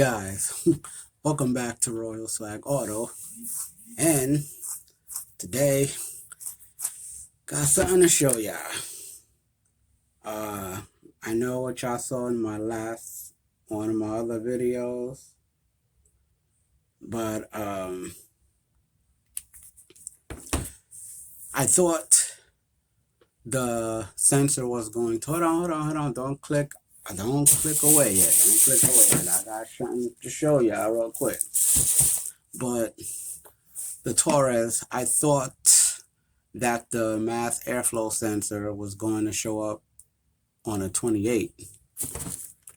guys, welcome back to Royal Swag Auto, and today got something to show y'all. I know what y'all saw in my last one of my other videos, but I thought the sensor was going to hold on, don't click away yet, I got something to show y'all real quick. But the Taurus, I thought that the mass airflow sensor was going to show up on a 28.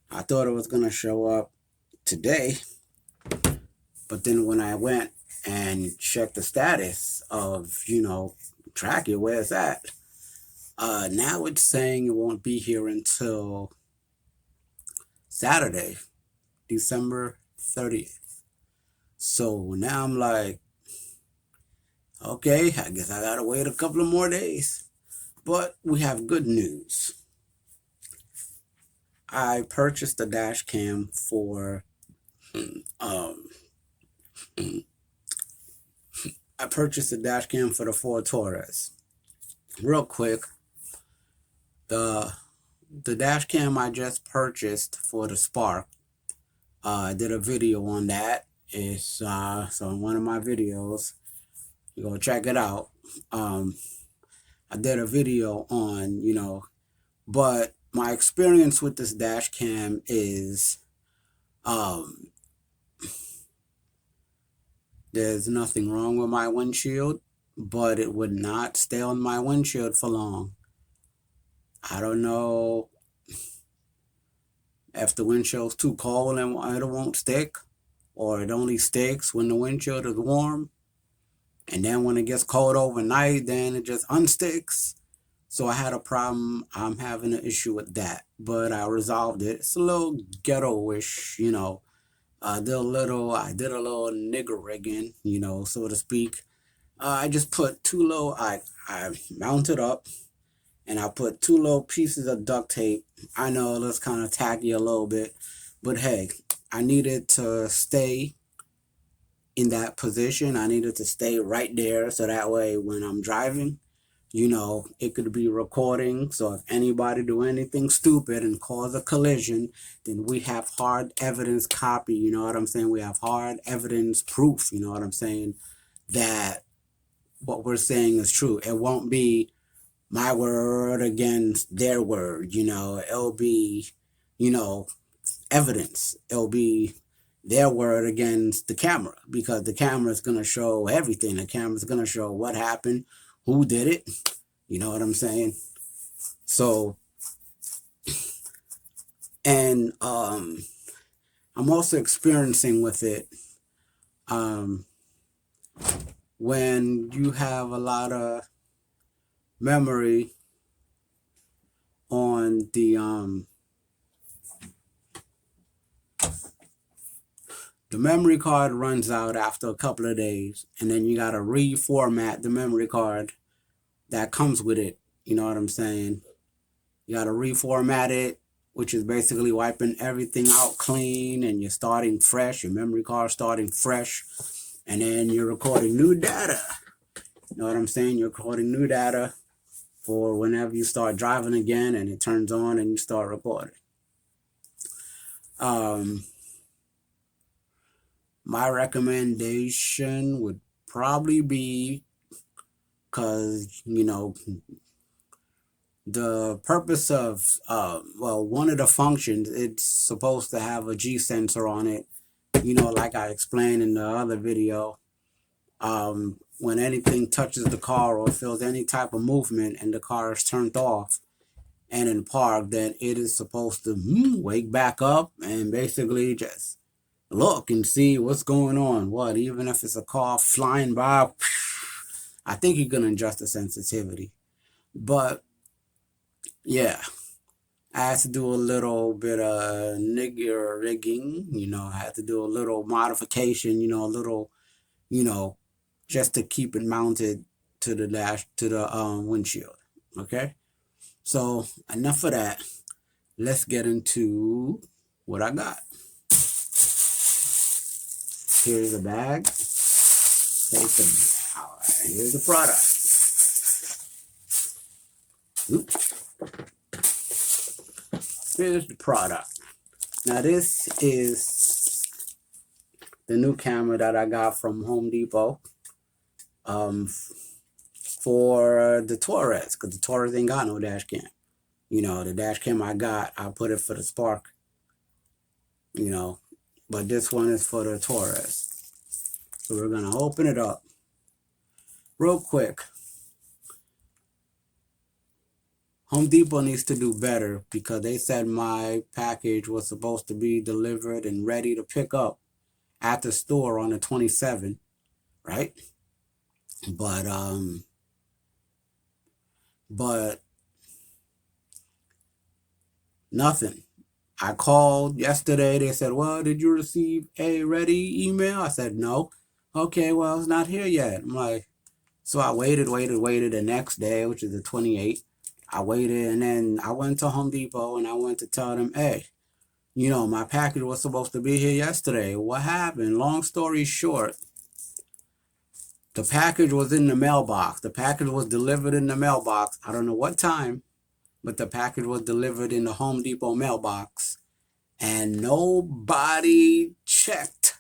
I thought it was going to show up today, but then when I went and checked the status of, track it, where it's at, now it's saying it won't be here until Saturday, December 30th. So now I'm like, okay, I guess I gotta wait a couple of more days. But we have good news. I purchased a dash cam for the Ford Taurus. Real quick, the dash cam I just purchased for the Spark, I did a video on that. It's so in one of my videos, you go check it out. I did a video on, but my experience with this dash cam is there's nothing wrong with my windshield, but it would not stay on my windshield for long. I don't know if the windshield's too cold and it won't stick, or it only sticks when the windshield is warm, and then when it gets cold overnight, then it just unsticks. So I had a problem. I'm having an issue with that, but I resolved it. It's a little ghetto-ish, I did a little nigger rigging, so to speak. I just put two little, I mounted up, and I put two little pieces of duct tape. I know that's kind of tacky a little bit, but hey, I needed to stay in that position. I needed to stay right there, so that way when I'm driving, it could be recording. So if anybody do anything stupid and cause a collision, then we have hard evidence copy, you know what I'm saying? We have hard evidence proof, you know what I'm saying, that what we're saying is true. It won't be my word against their word, it'll be, evidence. It'll be their word against the camera, because the camera is going to show everything. The camera is going to show what happened, who did it, you know what I'm saying? So, and I'm also experiencing with it when you have a lot of memory on the memory card runs out after a couple of days, and then you got to reformat the memory card that comes with it. You know what I'm saying? You got to reformat it, which is basically wiping everything out clean, and you're starting fresh. Your memory card starting fresh, and then you're recording new data. You know what I'm saying? You're recording new data for whenever you start driving again, and it turns on and you start recording. My recommendation would probably be, because, the purpose of, one of the functions, it's supposed to have a G sensor on it, like I explained in the other video. When anything touches the car or feels any type of movement and the car is turned off and in park, then it is supposed to wake back up and basically just look and see what's going on. Even if it's a car flying by, I think you can adjust the sensitivity. But yeah, I had to do a little bit of nigger rigging, I had to do a little modification, a little, just to keep it mounted to the windshield. Okay, so enough of that. Let's get into what I got. Here's the bag. Here's the product. Oops. Here's the product. Now this is the new camera that I got from Home Depot for the Taurus, because the Taurus ain't got no dash cam. You know, the dash cam I got, I put it for the Spark. You know, but this one is for the Taurus. So we're gonna open it up real quick. Home Depot needs to do better, because they said my package was supposed to be delivered and ready to pick up at the store on the 27th, right? But nothing. I called yesterday. They said, well, did you receive a ready email? I said, no. Okay, well, it's not here yet. I'm like, so I waited the next day, which is the 28th. I waited, and then I went to Home Depot and I went to tell them, hey, you know, my package was supposed to be here yesterday. What happened? Long story short, the package was in the mailbox. The package was delivered in the mailbox. I don't know what time, but the package was delivered in the Home Depot mailbox, and nobody checked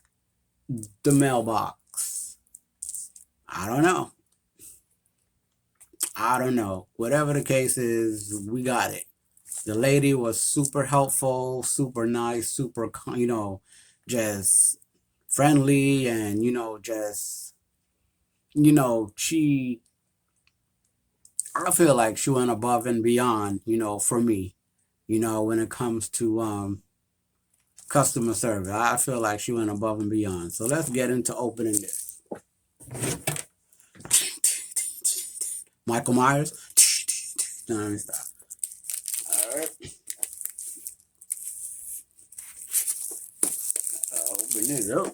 the mailbox. I don't know. Whatever the case is, we got it. The lady was super helpful, super nice, super, you know, just friendly, and, you know, just, you know, I feel like she went above and beyond, you know, for me, you know, when it comes to customer service. I feel like she went above and beyond. So let's get into opening this. Michael Myers. No, let me stop. All right. Open it up.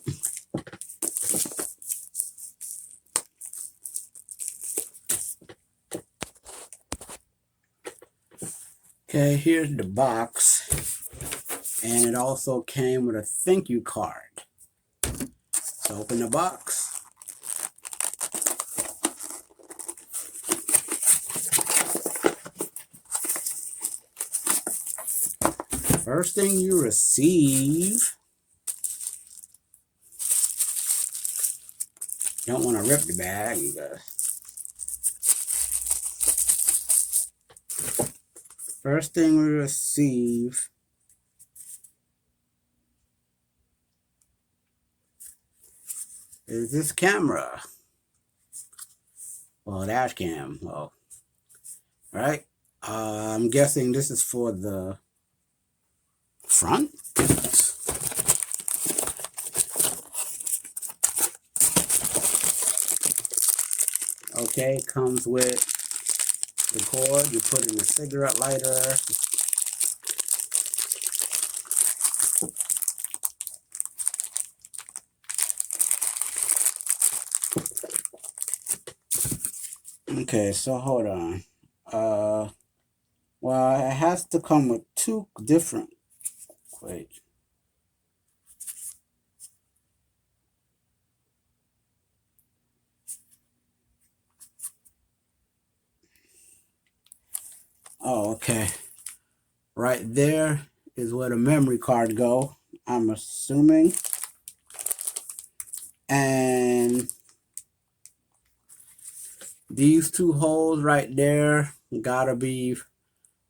Okay, here's the box. And it also came with a thank you card. So open the box. First thing you receive, you don't want to rip the bag. First thing we receive is this camera. Well, dash cam. Well, right. I'm guessing this is for the front. Okay, comes with the cord. You put in a cigarette lighter. Okay, so hold on. Well, it has to come with two different. Wait. Oh, okay. Right there is where the memory card go, I'm assuming. And these two holes right there gotta be,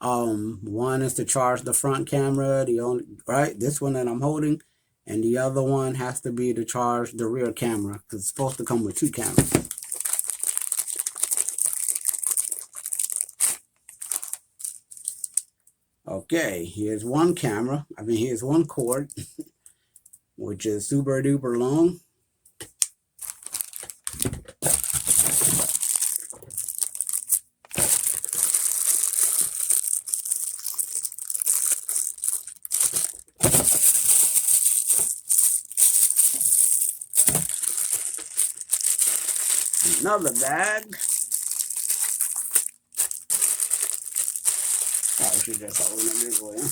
one is to charge the front camera, this one that I'm holding, and the other one has to be to charge the rear camera, because it's supposed to come with two cameras. Okay, here's one camera. Here's one cord, which is super duper long. Another bag. Oh, I should just open it this way, huh?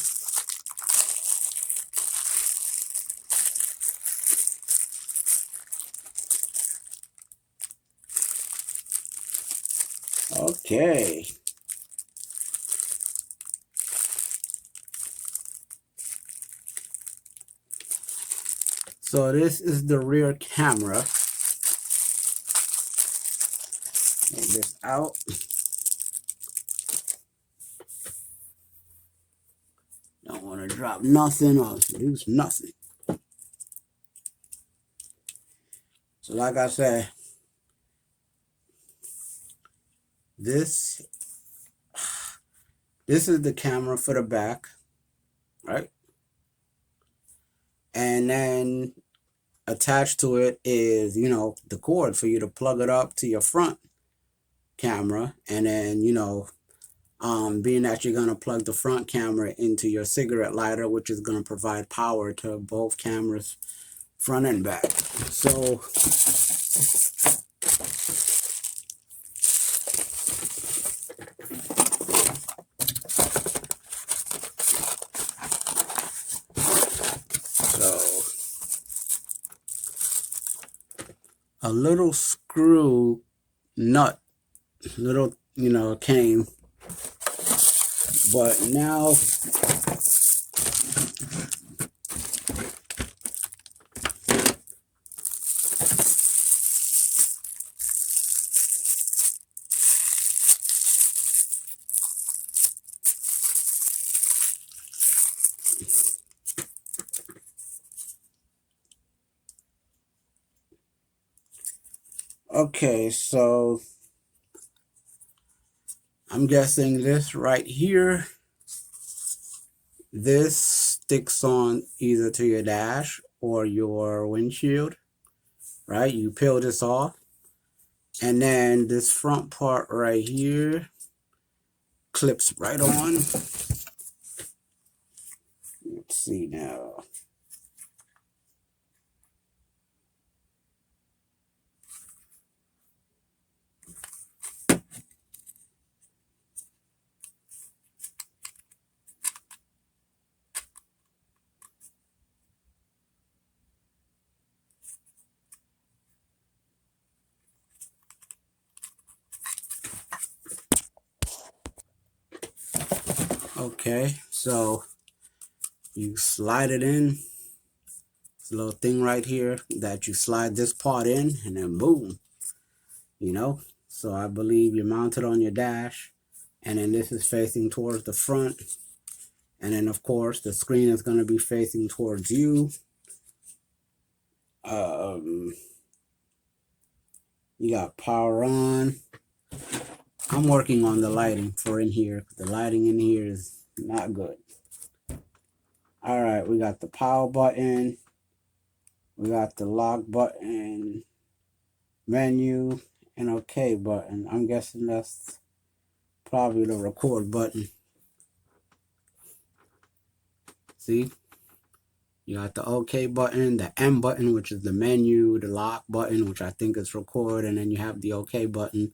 Okay. So this is the rear camera. Take this out. Don't want to drop nothing or lose nothing. So like I said, this is the camera for the back, right? And then attached to it is, you know, the cord for you to plug it up to your front camera. And then, you know, being that you're going to plug the front camera into your cigarette lighter, which is going to provide power to both cameras, front and back. So a little screw nut, little, you know, came, but now okay, so I'm guessing this right here, this sticks on either to your dash or your windshield, right? You peel this off, and then this front part right here clips right on. Let's see now. Okay, so you slide it in. This little thing right here that you slide this part in, and then boom, you know. So I believe you're mounted on your dash, and then this is facing towards the front, and then of course the screen is going to be facing towards you. You got power on. I'm working on the lighting for in here. The lighting in here is not good. All right, we got the power button. We got the lock button, menu, and OK button. I'm guessing that's probably the record button. See? You got the OK button, the M button, which is the menu, the lock button, which I think is record, and then you have the OK button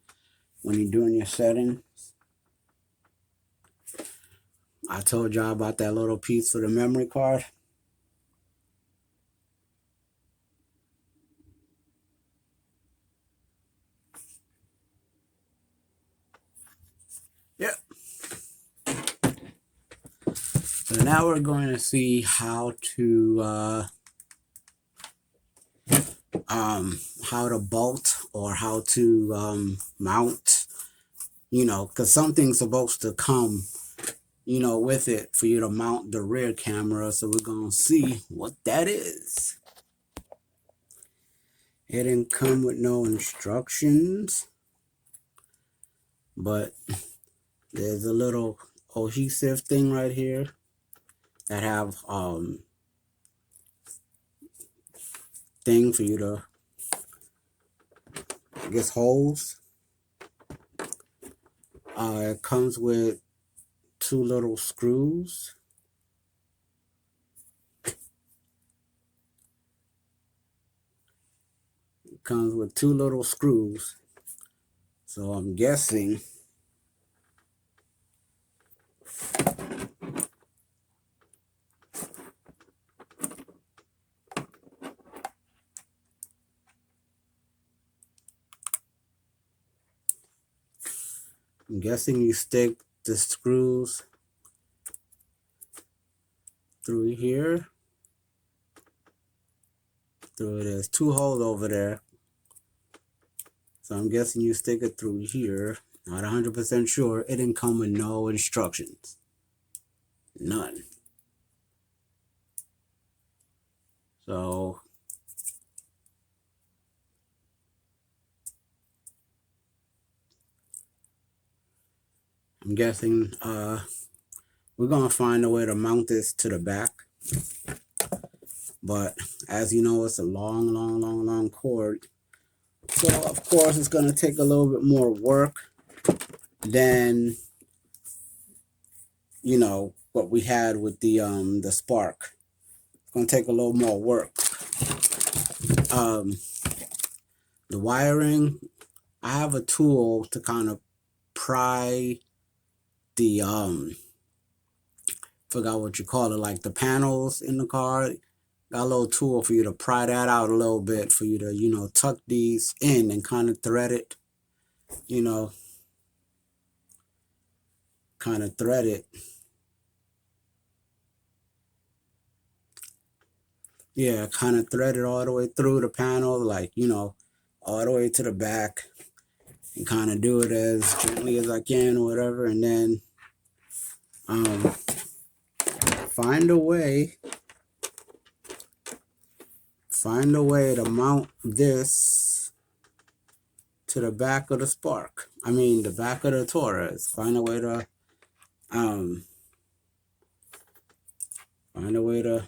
when you're doing your settings. I told y'all about that little piece for the memory card. Yep. So now we're going to see how to bolt or how to mount, you know, because something's supposed to come, you know, with it for you to mount the rear camera. So we're going to see what that is. It didn't come with no instructions, but there's a little adhesive thing right here that have thing for you to, I guess, holes. It comes with 2 little screws. It comes with 2 little screws. So I'm guessing I'm guessing you stick the screws through here. There's 2 holes over there. So I'm guessing you stick it through here. Not 100% sure. It didn't come with no instructions. None. So I'm guessing we're gonna find a way to mount this to the back. But as you know, it's a long cord. So of course it's gonna take a little bit more work than, you know, what we had with the spark. It's gonna take a little more work. The wiring, I have a tool to kind of pry the forgot what you call it, like the panels in the car. Got a little tool for you to pry that out a little bit, for you to, you know, tuck these in and kind of thread it, you know, kind of thread it. Yeah, kind of thread it all the way through the panel, like, you know, all the way to the back, and kind of do it as gently as I can or whatever, and then find a way to mount this to the back of the spark. I mean, the back of the Taurus. Find a way to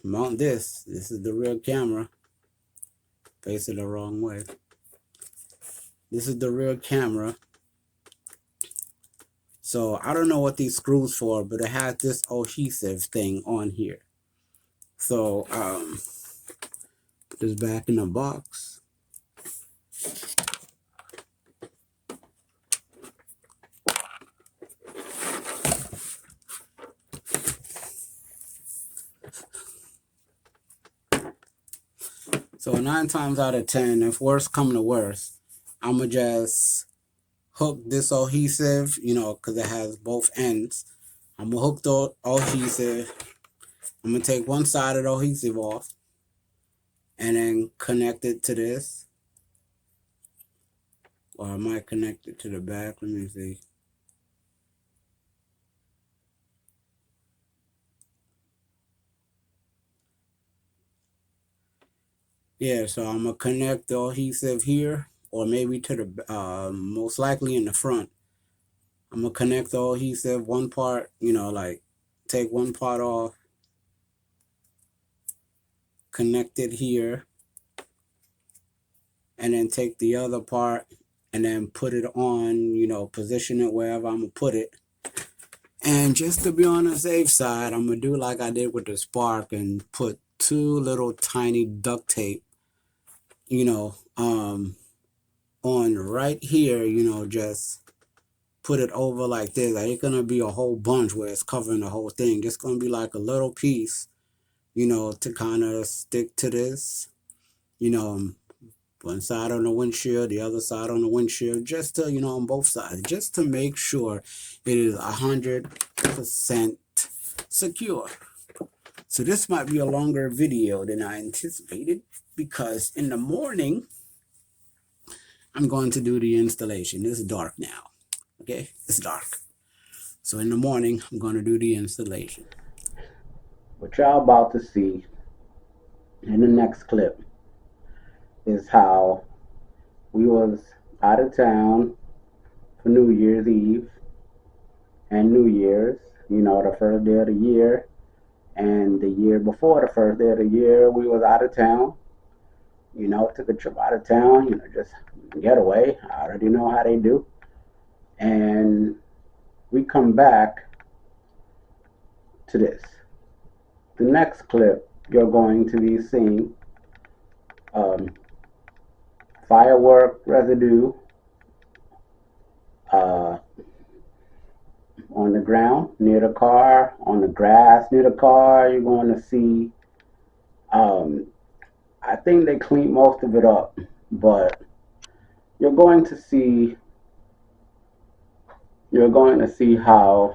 mount this. This is the rear camera. Face it the wrong way. This is the rear camera. So I don't know what these screws for, but it has this adhesive thing on here. So just back in the box. So 9 times out of 10, if worst come to worst, I'ma just hook this adhesive, you know, because it has both ends. I'm gonna hook the adhesive. I'm gonna take one side of the adhesive off and then connect it to this. Or I might connect it to the back. Let me see. Yeah, so I'm gonna connect the adhesive here, or maybe to the most likely in the front. I'm gonna connect the adhesive one part, you know, like take one part off, connect it here, and then take the other part and then put it on, you know, position it wherever I'm gonna put it. And just to be on the safe side, I'm gonna do like I did with the spark and put 2 little tiny duct tape, you know, on right here, you know, just put it over like this. Like, it's gonna be a whole bunch where it's covering the whole thing. Just gonna be like a little piece, you know, to kind of stick to this, you know, one side on the windshield, the other side on the windshield, just to, you know, on both sides, just to make sure it is 100% secure. So this might be a longer video than I anticipated, because in the morning, I'm going to do the installation. It's dark now, okay? It's dark. So in the morning, I'm going to do the installation. What y'all about to see in the next clip is how we was out of town for New Year's Eve and New Year's, you know, the first day of the year. And the year before the first day of the year, we was out of town. You know, took a trip out of town, you know, just getaway. I already know how they do. And we come back to this. The next clip, you're going to be seeing firework residue on the ground near the car, on the grass near the car. You're going to see, I think they cleaned most of it up, but you're going to see, you're going to see how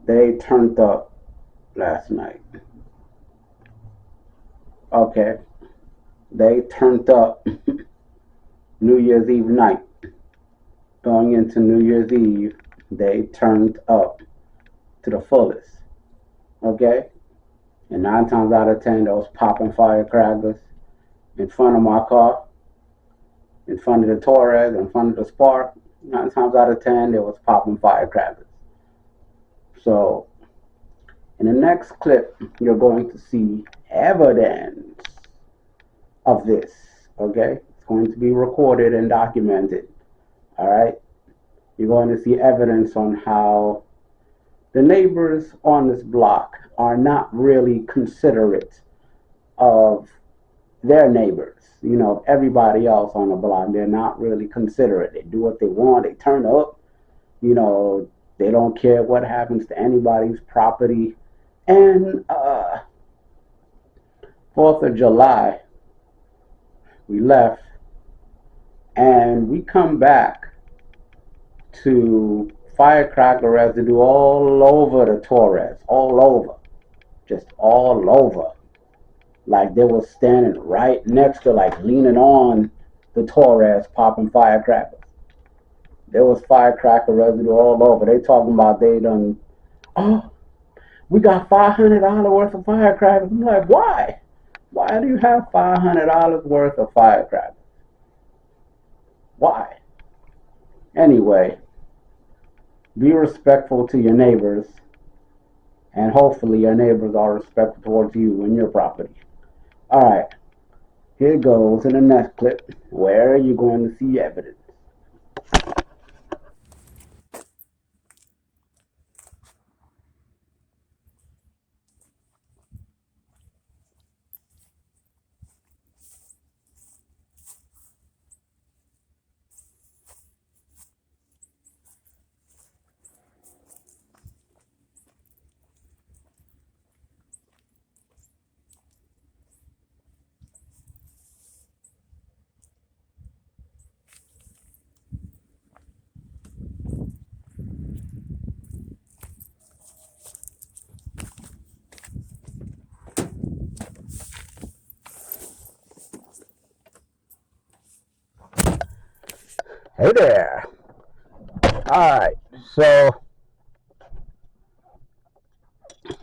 they turned up last night. Okay, they turned up New Year's Eve night. Going into New Year's Eve, they turned up to the fullest. Okay, and 9 times out of 10, those popping firecrackers in front of my car, in front of the Taurus, in front of the Spark. 9 times out of 10, they was popping firecrackers. So, in the next clip, you're going to see evidence of this. Okay, it's going to be recorded and documented. All right, you're going to see evidence on how the neighbors on this block are not really considerate of their neighbors. You know, everybody else on the block, they're not really considerate. They do what they want. They turn up. You know, they don't care what happens to anybody's property. And 4th of July, we left and we come back to firecracker residue all over the Taurus, all over, just all over. Like they were standing right next to, like leaning on the Taurus, popping firecrackers. There was firecracker residue all over. They talking about they done, oh, we got $500 worth of firecrackers. I'm like, why? Why do you have $500 worth of firecrackers? Why? Anyway, be respectful to your neighbors, and hopefully your neighbors are respectful towards you and your property. All right, here goes in the next clip where you're going to see evidence. Hey there. All right, so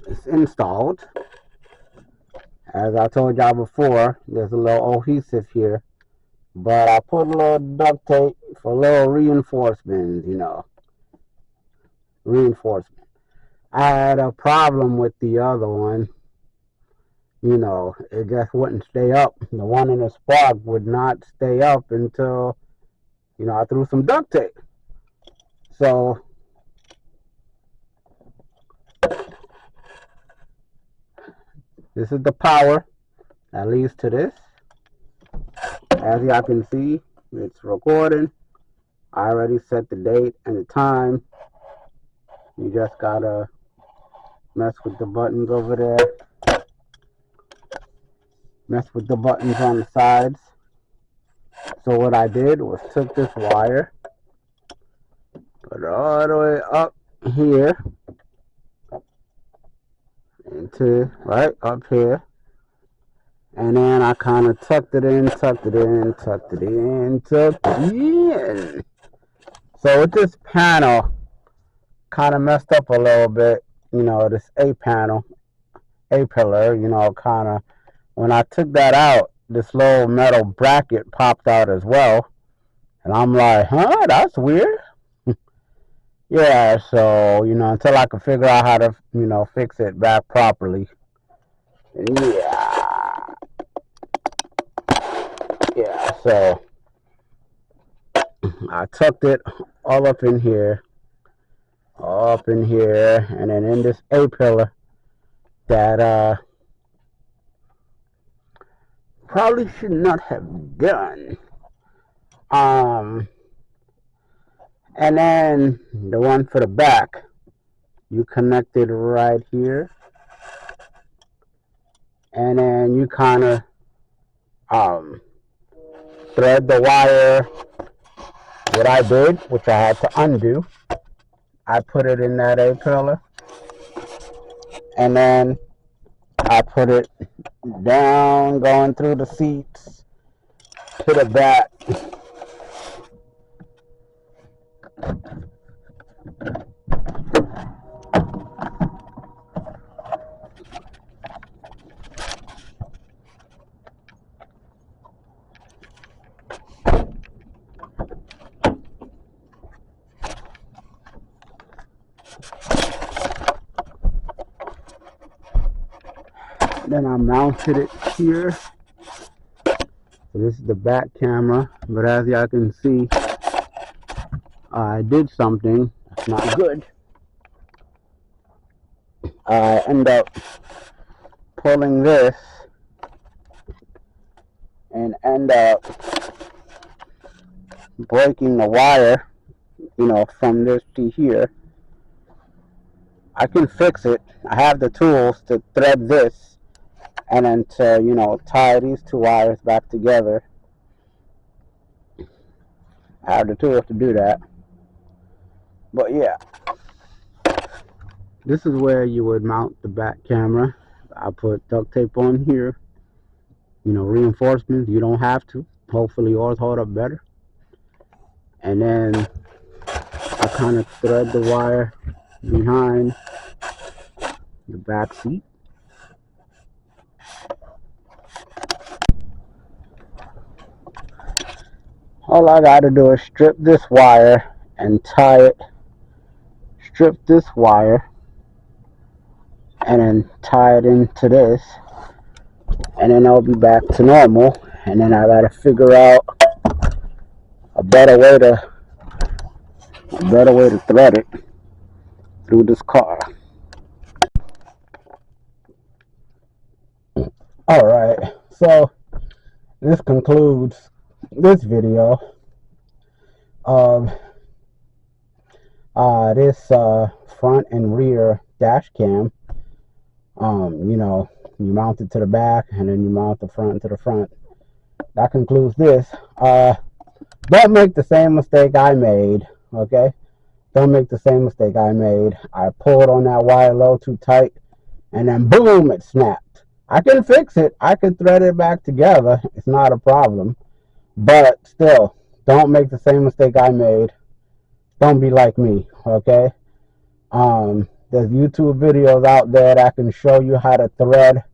it's installed. As I told y'all before, there's a little adhesive here, but I put a little duct tape for a little reinforcement, reinforcement. I had a problem with the other one. It just wouldn't stay up. The one in the Spark would not stay up until, I threw some duct tape. So, this is the power that leads to this. As y'all can see, it's recording. I already set the date and the time. You just gotta mess with the buttons over there. Mess with the buttons on the sides. So what I did was took this wire, put it all the way up here, into right up here, and then I kind of tucked it in. So with this panel, kind of messed up a little bit, this A panel, A pillar, kind of, when I took that out, this little metal bracket popped out as well. And I'm like, huh, that's weird. Yeah, so, until I can figure out how to, fix it back properly. Yeah, so I tucked it all up in here, and then in this A pillar that probably should not have done. And then the one for the back, you connect it right here, and then you kind of thread the wire what I did, which I had to undo, I put it in that A-pillar, and then I put it down, going through the seats to the back. Then I mounted it here. So this is the back camera, but as y'all can see, I did something that's not good. I end up pulling this and end up breaking the wire, from this to here. I can fix it. I have the tools to thread this and then to, tie these two wires back together. I have the tools to do that. But yeah, this is where you would mount the back camera. I put duct tape on here, reinforcements. You don't have to. Hopefully yours hold up better. And then I kind of thread the wire behind the back seat. All I got to do is strip this wire and tie it. Strip this wire and then tie it into this, and then I'll be back to normal. And then I got to figure out a better way to thread it through this car. All right, so this concludes this video of this front and rear dash cam. You mount it to the back and then you mount the front to the front. That concludes this. Don't make the same mistake I made, okay? Don't make the same mistake I made. I pulled on that wire a little too tight, and then boom, it snapped. I can fix it. I can thread it back together. It's not a problem. But still, don't make the same mistake I made. Don't be like me, okay? There's YouTube videos out there that can show you how to thread,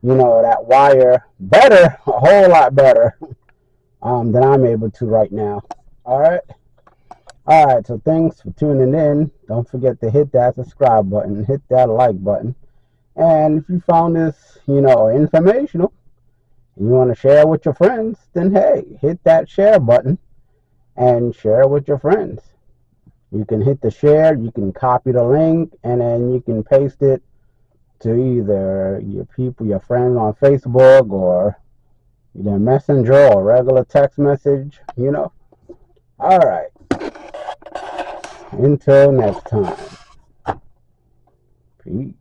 that wire better, a whole lot better, than I'm able to right now. All right, so thanks for tuning in. Don't forget to hit that subscribe button, hit that like button. And if you found this, informational, and you want to share with your friends, then hey, hit that share button and share it with your friends. You can hit the share, you can copy the link, and then you can paste it to either your friends on Facebook, or either Messenger or regular text message, All right. Until next time. Peace.